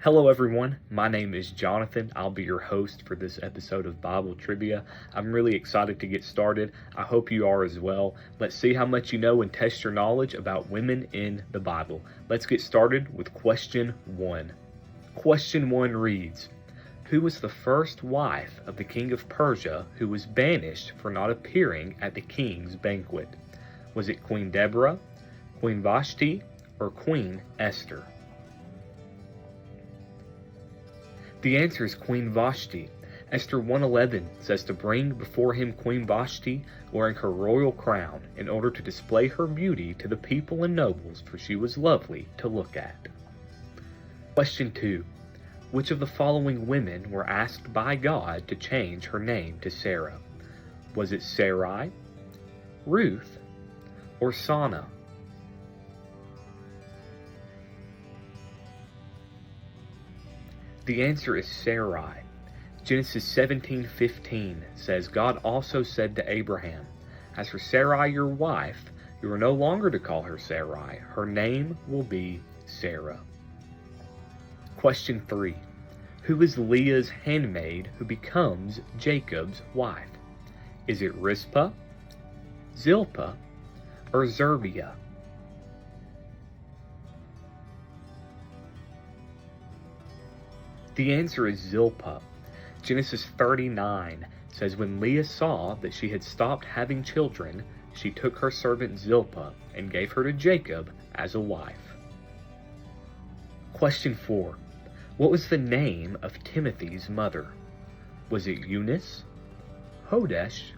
Hello, everyone. My name is Jonathan. I'll be your host for this episode of Bible Trivia. I'm really excited to get started. I hope you are as well. Let's see how much you know and test your knowledge about women in the Bible. Let's get started with question 1. Question 1 reads, who was the first wife of the king of Persia who was banished for not appearing at the king's banquet? Was it Queen Deborah, Queen Vashti, or Queen Esther? The answer is Queen Vashti. Esther 1:11 says to bring before him Queen Vashti wearing her royal crown in order to display her beauty to the people and nobles, for she was lovely to look at. Question 2. Which of the following women were asked by God to change her name to Sarah? Was it Sarai, Ruth, or Sana? The answer is Sarai. Genesis 17:15 says, God also said to Abraham, as for Sarai your wife, you are no longer to call her Sarai. Her name will be Sarah. Question 3. Who is Leah's handmaid who becomes Jacob's wife? Is it Rizpah, Zilpah, or Zerbia? The answer is Zilpah. Genesis 39 says, when Leah saw that she had stopped having children, she took her servant Zilpah and gave her to Jacob as a wife. Question 4. What was the name of Timothy's mother? Was it Eunice, Hodesh,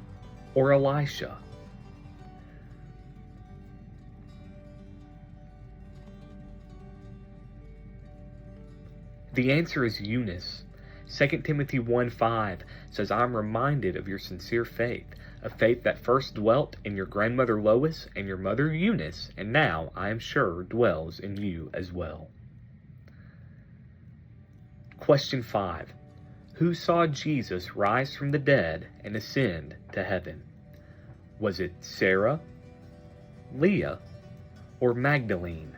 or Elisha? The answer is Eunice. 2 Timothy 1:5 says, I am reminded of your sincere faith, a faith that first dwelt in your grandmother Lois and your mother Eunice, and now, I am sure, dwells in you as well. Question 5. Who saw Jesus rise from the dead and ascend to heaven? Was it Sarah, Leah, or Magdalene?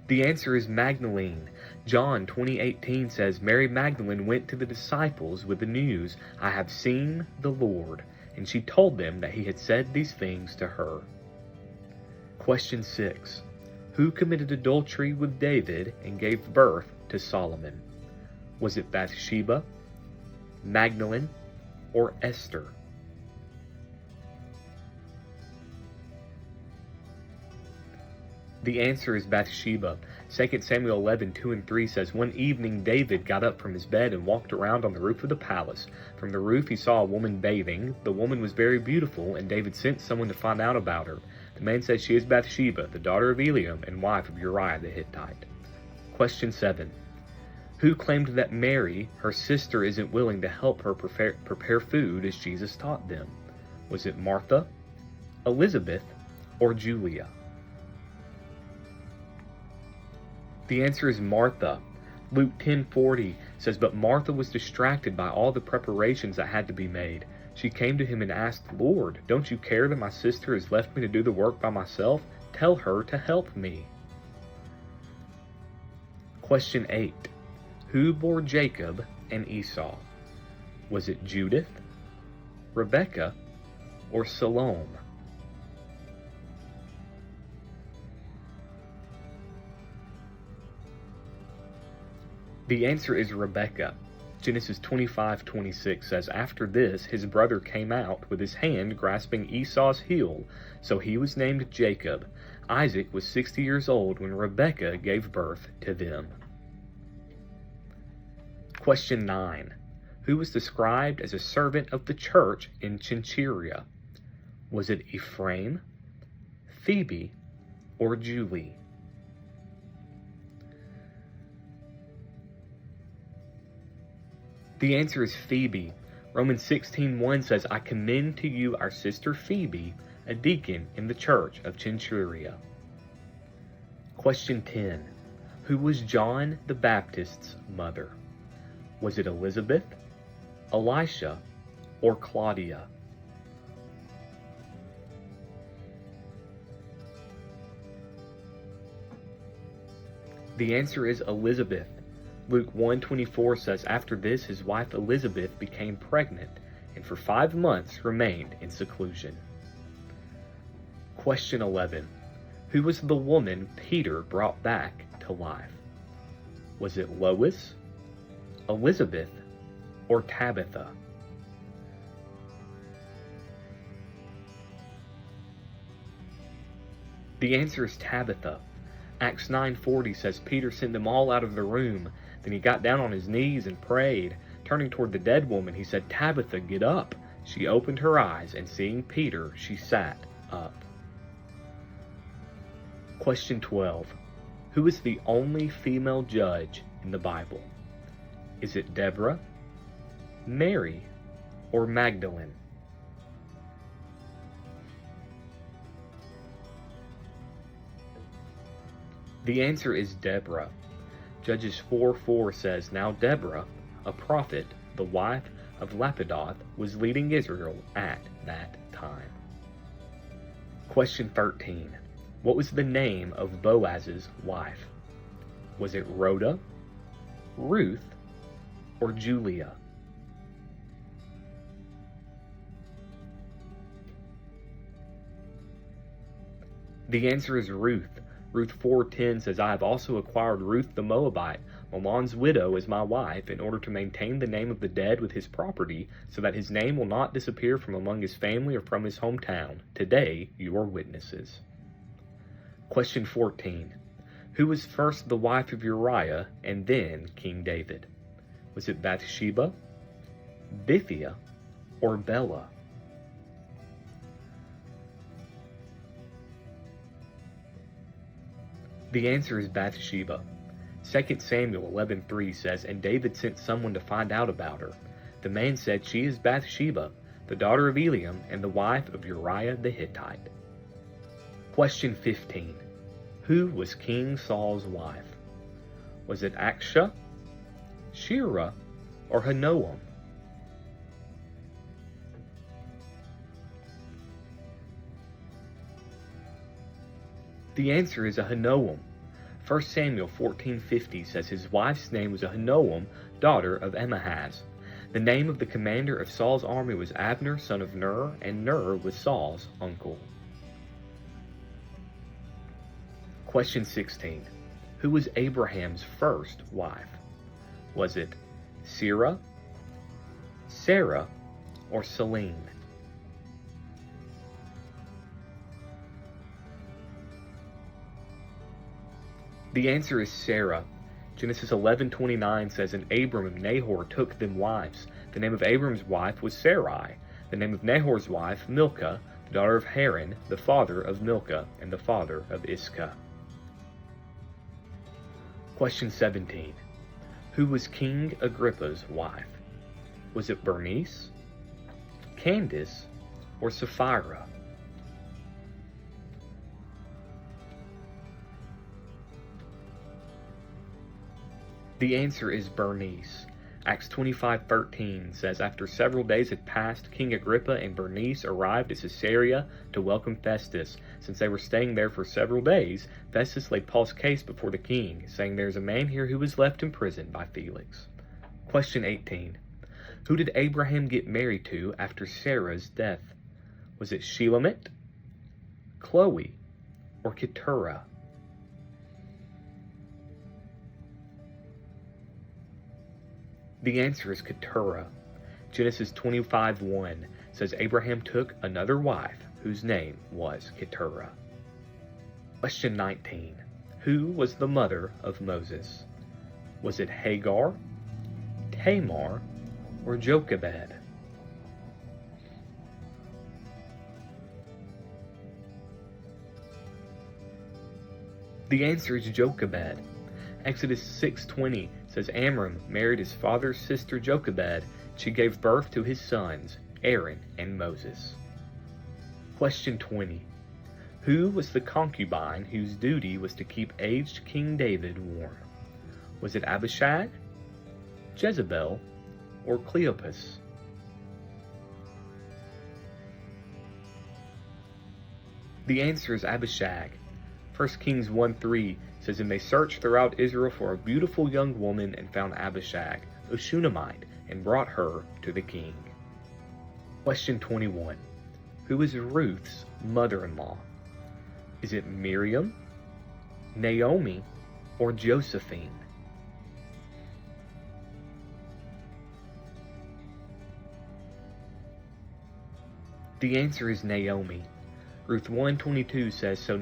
The answer is Magdalene. John 20:18 says, Mary Magdalene went to the disciples with the news, I have seen the Lord, and she told them that he had said these things to her. Question 6. Who committed adultery with David and gave birth to Solomon? Was it Bathsheba, Magdalene, or Esther? The answer is Bathsheba. 2 Samuel 11:2-3 says, one evening David got up from his bed and walked around on the roof of the palace. From the roof he saw a woman bathing. The woman was very beautiful, and David sent someone to find out about her. The man said, she is Bathsheba, the daughter of Eliam and wife of Uriah the Hittite. Question 7. Who claimed that Mary, her sister, isn't willing to help her prepare food as Jesus taught them? Was it Martha, Elizabeth, or Julia? The answer is Martha. Luke 10:40 says, but Martha was distracted by all the preparations that had to be made. She came to him and asked, Lord, don't you care that my sister has left me to do the work by myself? Tell her to help me. Question 8. Who bore Jacob and Esau? Was it Judith, Rebekah, or Salome? The answer is Rebekah. Genesis 25:26 says, after this, his brother came out with his hand grasping Esau's heel, so he was named Jacob. Isaac was 60 years old when Rebekah gave birth to them. Question 9. Who was described as a servant of the church in Cenchreae? Was it Ephraim, Phoebe, or Julie? The answer is Phoebe. Romans 16:1 says, I commend to you our sister Phoebe, a deacon in the church of Cenchreae. Question 10. Who was John the Baptist's mother? Was it Elizabeth, Elisha, or Claudia? The answer is Elizabeth. Luke 1:24 says, after this his wife Elizabeth became pregnant, and for 5 months remained in seclusion. Question 11. Who was the woman Peter brought back to life? Was it Lois, Elizabeth, or Tabitha? The answer is Tabitha. Acts 9:40 says Peter sent them all out of the room. Then he got down on his knees and prayed. Turning toward the dead woman, he said, Tabitha, get up. She opened her eyes, and seeing Peter, she sat up. Question 12. Who is the only female judge in the Bible? Is it Deborah, Mary, or Magdalene? The answer is Deborah. Judges 4:4 says, now Deborah, a prophet, the wife of Lapidoth, was leading Israel at that time. Question 13. What was the name of Boaz's wife? Was it Rhoda, Ruth, or Julia? The answer is Ruth. Ruth 4:10 says, I have also acquired Ruth the Moabite, Mahlon's widow, as my wife, in order to maintain the name of the dead with his property, so that his name will not disappear from among his family or from his hometown. Today you are witnesses. Question 14. Who was first the wife of Uriah and then King David? Was it Bathsheba, Bithiah, or Bella? The answer is Bathsheba. 2 Samuel 11:3 says, and David sent someone to find out about her. The man said, she is Bathsheba, the daughter of Eliam and the wife of Uriah the Hittite. Question 15. Who was King Saul's wife? Was it Aksha, Shira, or Hanoam? The answer is Ahinoam. 1 Samuel 14:50 says his wife's name was Ahinoam, daughter of Ammihaz. The name of the commander of Saul's army was Abner, son of Ner, and Ner was Saul's uncle. Question 16. Who was Abraham's first wife? Was it Sarah, Sarah, or Celine? The answer is Sarah. Genesis 11:29 says, and Abram and Nahor took them wives. The name of Abram's wife was Sarai. The name of Nahor's wife, Milcah, the daughter of Haran, the father of Milcah, and the father of Iscah. Question 17. Who was King Agrippa's wife? Was it Bernice, Candace, or Sapphira? The answer is Bernice. Acts 25:13 says, after several days had passed, King Agrippa and Bernice arrived at Caesarea to welcome Festus. Since they were staying there for several days, Festus laid Paul's case before the king, saying, there is a man here who was left in prison by Felix. Question 18. Who did Abraham get married to after Sarah's death? Was it Shelomit, Chloe, or Keturah? The answer is Keturah. Genesis 25:1 says Abraham took another wife whose name was Keturah. Question 19. Who was the mother of Moses? Was it Hagar, Tamar, or Jochebed? The answer is Jochebed. Exodus 6:20 says Amram married his father's sister Jochebed. She gave birth to his sons, Aaron and Moses. Question 20. Who was the concubine whose duty was to keep aged King David warm? Was it Abishag, Jezebel, or Cleopas? The answer is Abishag. 1 Kings 1:3 says, And they searched throughout Israel for a beautiful young woman and found Abishag, a Shunammite, and brought her to the king. Question 21. Who is Ruth's mother-in-law? Is it Miriam, Naomi, or Josephine? The answer is Naomi. Ruth 1:22 says, So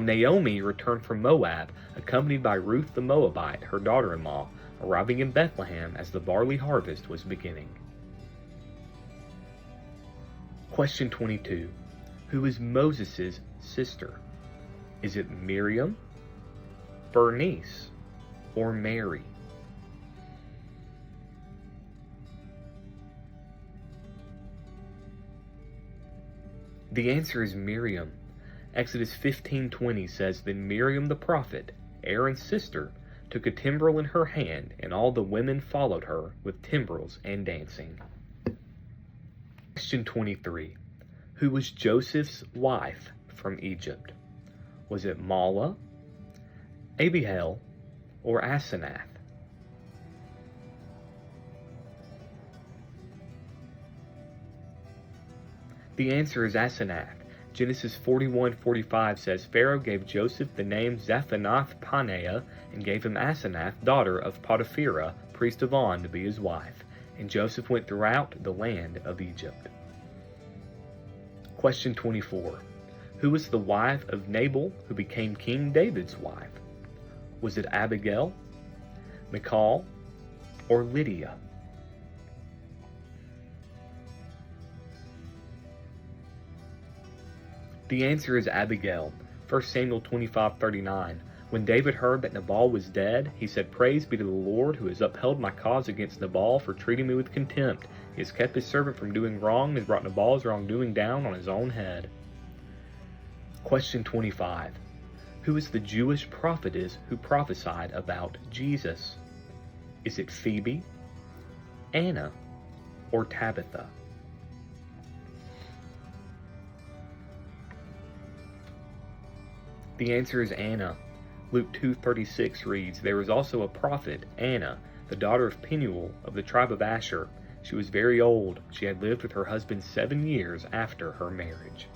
Naomi returned from Moab, accompanied by Ruth the Moabite, her daughter-in-law, arriving in Bethlehem as the barley harvest was beginning. Question 22. Who is Moses' sister? Is it Miriam, Bernice, or Mary? The answer is Miriam. Exodus 15:20 says, Then Miriam the prophet, Aaron's sister, took a timbrel in her hand, and all the women followed her with timbrels and dancing. Question 23. Who was Joseph's wife from Egypt? Was it Mahlah, Abihail, or Asenath? The answer is Asenath. Genesis 41:45 says, Pharaoh gave Joseph the name Zaphanath-Paneah and gave him Asenath, daughter of Potipherah, priest of On, to be his wife. And Joseph went throughout the land of Egypt. Question 24. Who was the wife of Nabal who became King David's wife? Was it Abigail, Michal, or Lydia? The answer is Abigail. 1 Samuel 25:39. When David heard that Nabal was dead, he said, Praise be to the Lord, who has upheld my cause against Nabal for treating me with contempt. He has kept his servant from doing wrong and has brought Nabal's wrongdoing down on his own head. Question 25. Who is the Jewish prophetess who prophesied about Jesus? Is it Phoebe, Anna, or Tabitha? The answer is Anna. Luke 2:36 reads, There was also a prophet, Anna, the daughter of Penuel of the tribe of Asher. She was very old. She had lived with her husband 7 years after her marriage.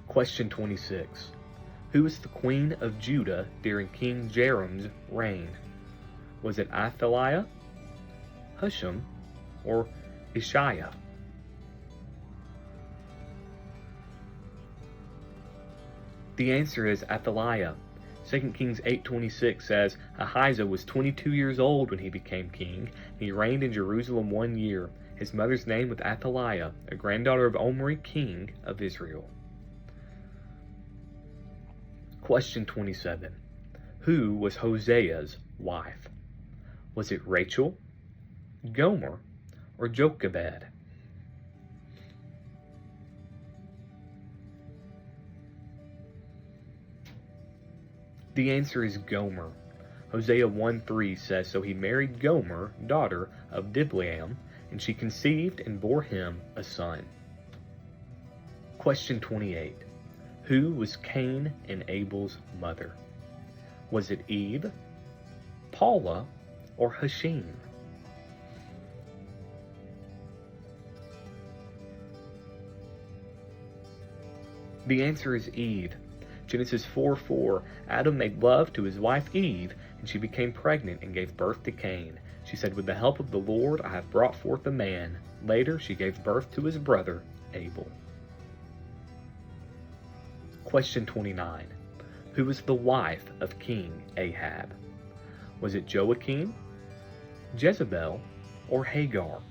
Question 26. Who was the queen of Judah during King Jerome's reign? Was it Athaliah, Husham, or Ishiah? The answer is Athaliah. 2 Kings 8:26 says, Ahijah was 22 years old when he became king, and he reigned in Jerusalem 1 year. His mother's name was Athaliah, a granddaughter of Omri, king of Israel. Question 27. Who was Hosea's wife? Was it Rachel, Gomer, or Jochebed? The answer is Gomer. Hosea 1:3 says, So he married Gomer, daughter of Diblaim, and she conceived and bore him a son. Question 28. Who was Cain and Abel's mother? Was it Eve, Paula, or Hashim? The answer is Eve. Genesis 4:4, Adam made love to his wife Eve, and she became pregnant and gave birth to Cain. She said, With the help of the Lord I have brought forth a man. Later she gave birth to his brother Abel. Question 29. Who was the wife of King Ahab? Was it Joachim, Jezebel, or Hagar?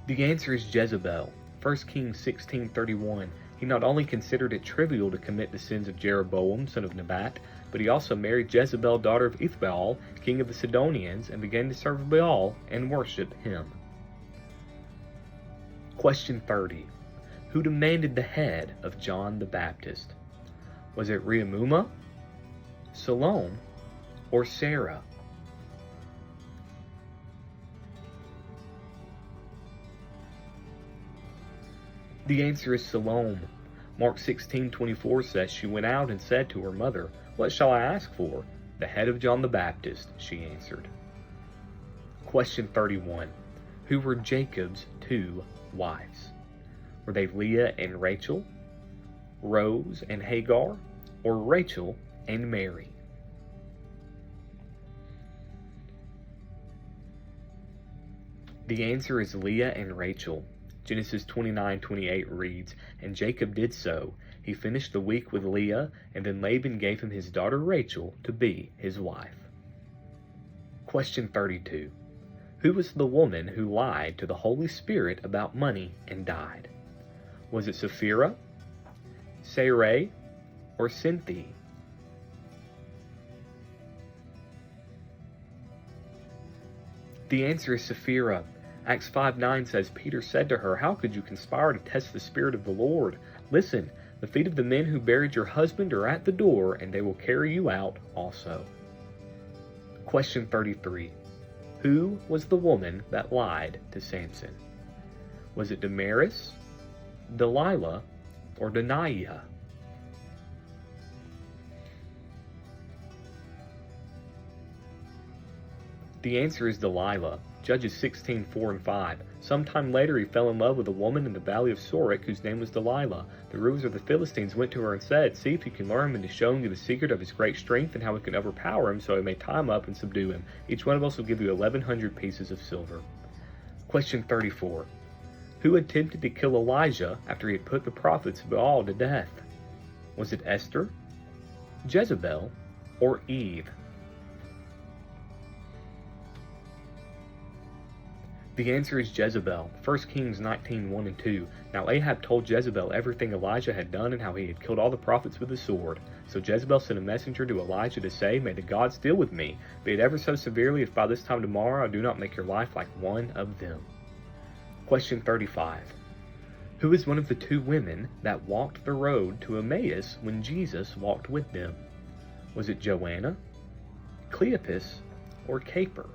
The answer is Jezebel. 1 Kings 16:31. He not only considered it trivial to commit the sins of Jeroboam, son of Nebat, but he also married Jezebel, daughter of Ethbaal, king of the Sidonians, and began to serve Baal and worship him. Question 30. Who demanded the head of John the Baptist? Was it Reumuma, Salome, or Sarah? The answer is Salome. Mark 16:24 says, "She went out and said to her mother, 'What shall I ask for?' 'The head of John the Baptist,' she answered." Question 31. Who were Jacob's two wives? Were they Leah and Rachel, Rose and Hagar, or Rachel and Mary? The answer is Leah and Rachel. Genesis 29:28 reads, "And Jacob did so. He finished the week with Leah, and then Laban gave him his daughter Rachel to be his wife." Question 32. Who was the woman who lied to the Holy Spirit about money and died? Was it Sapphira, Sarai, or Cynthia? The answer is Sapphira. Acts 5:9 says, "Peter said to her, 'How could you conspire to test the Spirit of the Lord? Listen, the feet of the men who buried your husband are at the door, and they will carry you out also.'" Question 33. Who was the woman that lied to Samson? Was it Damaris, Delilah, or Deniah? The answer is Delilah. Judges 16:4 and 5. Sometime later he fell in love with a woman in the valley of Sorek whose name was Delilah. The rulers of the Philistines went to her and said, "See if you can learn him into showing you the secret of his great strength and how we can overpower him so we may tie him up and subdue him. Each one of us will give you 1,100 pieces of silver." Question 34. Who attempted to kill Elijah after he had put the prophets of Baal to death? Was it Esther, Jezebel, or Eve? The answer is Jezebel. 1 Kings 19:1 and 2. Now Ahab told Jezebel everything Elijah had done and how he had killed all the prophets with the sword. So Jezebel sent a messenger to Elijah to say, "May the gods deal with me, be it ever so severely, if by this time tomorrow I do not make your life like one of them." Question 35. Who is one of the two women that walked the road to Emmaus when Jesus walked with them? Was it Joanna, Cleopas, or Caper?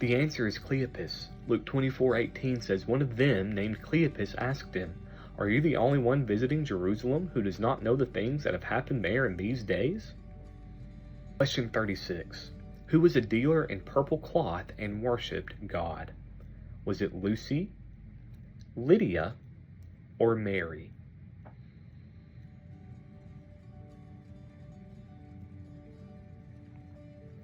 The answer is Cleopas. Luke 24:18 says, "One of them, named Cleopas, asked him, 'Are you the only one visiting Jerusalem who does not know the things that have happened there in these days?'" Question 36. Who was a dealer in purple cloth and worshipped God? Was it Lucy, Lydia, or Mary?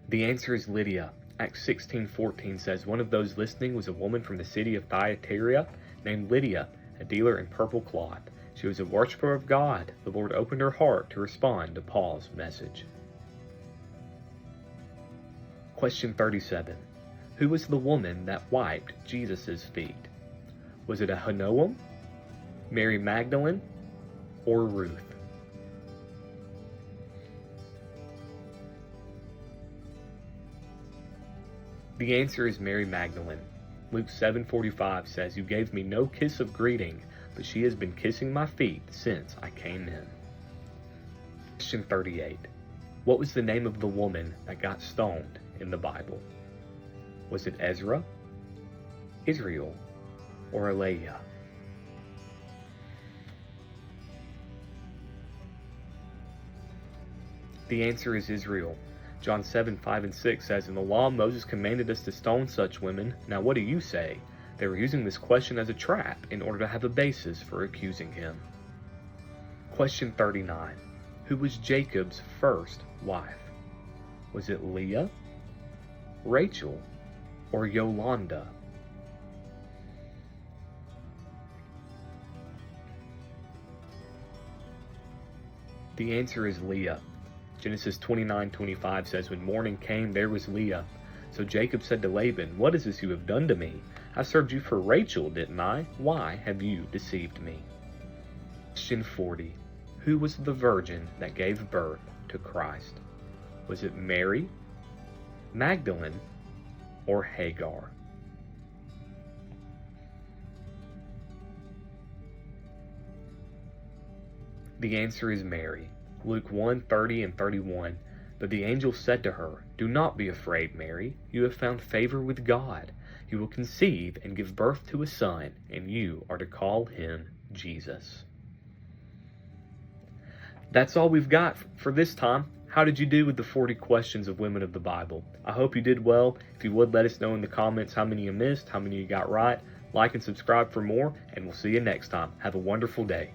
The answer is Lydia. Acts 16:14 says, "One of those listening was a woman from the city of Thyatira named Lydia, a dealer in purple cloth. She was a worshiper of God. The Lord opened her heart to respond to Paul's message." Question 37. Who was the woman that wiped Jesus' feet? Was it Ahinoam, Mary Magdalene, or Ruth? The answer is Mary Magdalene. Luke 7:45 says, "You gave me no kiss of greeting, but she has been kissing my feet since I came in." Question 38. What was the name of the woman that got stoned in the Bible? Was it Ezra, Israel, or Aleah? The answer is Israel. John 7:5 and 6 says, "In the law Moses commanded us to stone such women. Now what do you say?" They were using this question as a trap in order to have a basis for accusing him. Question 39. Who was Jacob's first wife? Was it Leah, Rachel, or Yolanda? The answer is Leah. Genesis 29:25 says, "When morning came, there was Leah. So Jacob said to Laban, 'What is this you have done to me? I served you for Rachel, didn't I? Why have you deceived me?'" Question 40. Who was the virgin that gave birth to Christ? Was it Mary, Magdalene, or Hagar? The answer is Mary. Luke 1:30 and 31. But the angel said to her, "Do not be afraid, Mary. You have found favor with God. You will conceive and give birth to a son, and you are to call him Jesus." That's all we've got for this time. How did you do with the 40 questions of women of the Bible? I hope you did well. If you would, let us know in the comments how many you missed, how many you got right. Like and subscribe for more, and we'll see you next time. Have a wonderful day.